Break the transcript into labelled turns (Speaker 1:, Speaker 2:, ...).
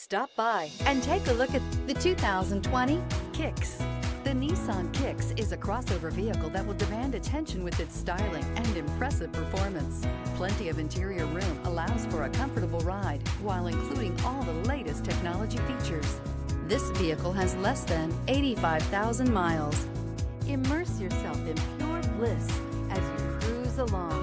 Speaker 1: Stop by and take a look at the 2020 Kicks. The Nissan Kicks is a crossover vehicle that will demand attention with its styling and impressive performance. Plenty of interior room allows for a comfortable ride while including all the latest technology features. This vehicle has less than 85,000 miles. Immerse yourself in pure bliss as you cruise along.